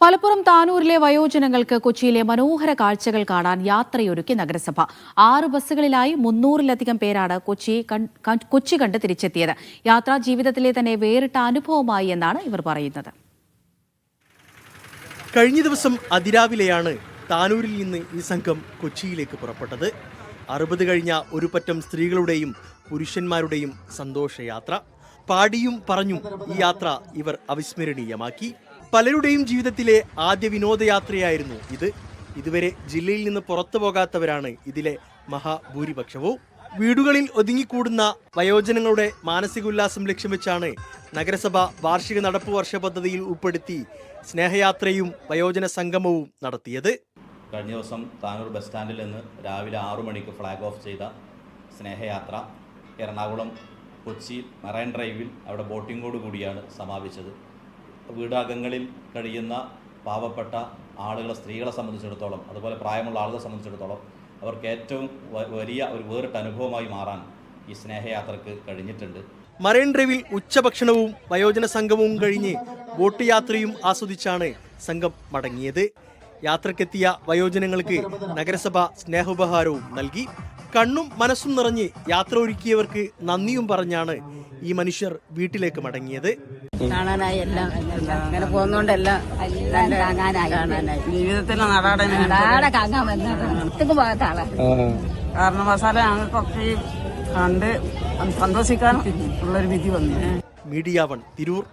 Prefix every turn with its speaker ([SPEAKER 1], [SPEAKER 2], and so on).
[SPEAKER 1] മലപ്പുറം താനൂരിലെ വയോജനങ്ങൾക്ക് കൊച്ചിയിലെ മനോഹര കാഴ്ചകൾ കാണാൻ യാത്രയൊരുക്കി നഗരസഭ. 6 ബസ്സുകളിലായി 300-ലധികം പേരാണ് കൊച്ചി കണ്ട് തിരിച്ചെത്തിയത്. യാത്രാ ജീവിതത്തിലെ തന്നെ വേറിട്ട അനുഭവമായി എന്നാണ് ഇവർ പറയുന്നത്.
[SPEAKER 2] കഴിഞ്ഞ ദിവസം അതിരാവിലെയാണ് താനൂരിൽ നിന്ന് ഈ സംഘം കൊച്ചിയിലേക്ക് പുറപ്പെട്ടത്. 60 കഴിഞ്ഞ ഒരു പറ്റം സ്ത്രീകളുടെയും പുരുഷന്മാരുടെയും സന്തോഷയാത്ര. പാടിയും പറഞ്ഞും ഈ യാത്ര ഇവർ അവിസ്മരണീയമാക്കി. പലരുടെയും ജീവിതത്തിലെ ആദ്യ വിനോദയാത്രയായിരുന്നു ഇത്. ഇതുവരെ ജില്ലയിൽ നിന്ന് പുറത്തു പോകാത്തവരാണ് ഇതിലെ മഹാഭൂരിപക്ഷവും. വീടുകളിൽ ഒതുങ്ങിക്കൂടുന്ന വയോജനങ്ങളുടെ മാനസിക ഉല്ലാസം ലക്ഷ്യം വെച്ചാണ് നഗരസഭ വാർഷിക നടപ്പ് വർഷ പദ്ധതിയിൽ ഉൾപ്പെടുത്തി സ്നേഹയാത്രയും വയോജന സംഗമവും നടത്തിയത്.
[SPEAKER 3] കഴിഞ്ഞ ദിവസം താനൂർ ബസ് സ്റ്റാൻഡിൽ നിന്ന് രാവിലെ 6 മണിക്ക് ഫ്ലാഗ് ഓഫ് ചെയ്ത സ്നേഹയാത്ര എറണാകുളം കൊച്ചി മറൈൻ ഡ്രൈവിൽ അവിടെ ബോട്ടിങ്ങോട് കൂടിയാണ് സമാപിച്ചത്. വീടകങ്ങളിൽ കഴിയുന്ന പാവപ്പെട്ട ആളുകളെ, സ്ത്രീകളെ സംബന്ധിച്ചിടത്തോളം, അതുപോലെ പ്രായമുള്ള ആളുകളെ സംബന്ധിച്ചിടത്തോളം അവർക്ക് ഏറ്റവും വലിയ ഒരു വേറിട്ട അനുഭവമായി മാറാൻ ഈ സ്നേഹയാത്രക്ക് കഴിഞ്ഞിട്ടുണ്ട്.
[SPEAKER 2] മറൈൻ ഡ്രൈവിൽ ഉച്ചഭക്ഷണവും വയോജന സംഗമവും കഴിഞ്ഞ് ബോട്ട് യാത്രയും ആസ്വദിച്ചാണ് സംഘം മടങ്ങിയത്. യാത്രക്കെത്തിയ വയോജനങ്ങൾക്ക് നഗരസഭ സ്നേഹോപഹാരവും നൽകി. കണ്ണും മനസ്സും നിറഞ്ഞ് യാത്ര ഒരുക്കിയവർക്ക് നന്ദിയും പറഞ്ഞാണ് ഈ മനുഷ്യർ വീട്ടിലേക്ക് മടങ്ങിയത്.
[SPEAKER 4] കാണാനായി എല്ലാം അങ്ങനെ പോകുന്നോണ്ടെല്ലാം
[SPEAKER 5] ജീവിതത്തിലെ കാരണം മസാല ഞങ്ങൾക്കൊക്കെ കണ്ട് സന്തോഷിക്കാനും ഉള്ളൊരു വിധി വന്നു.
[SPEAKER 2] മീഡിയ 1 തിരൂർ.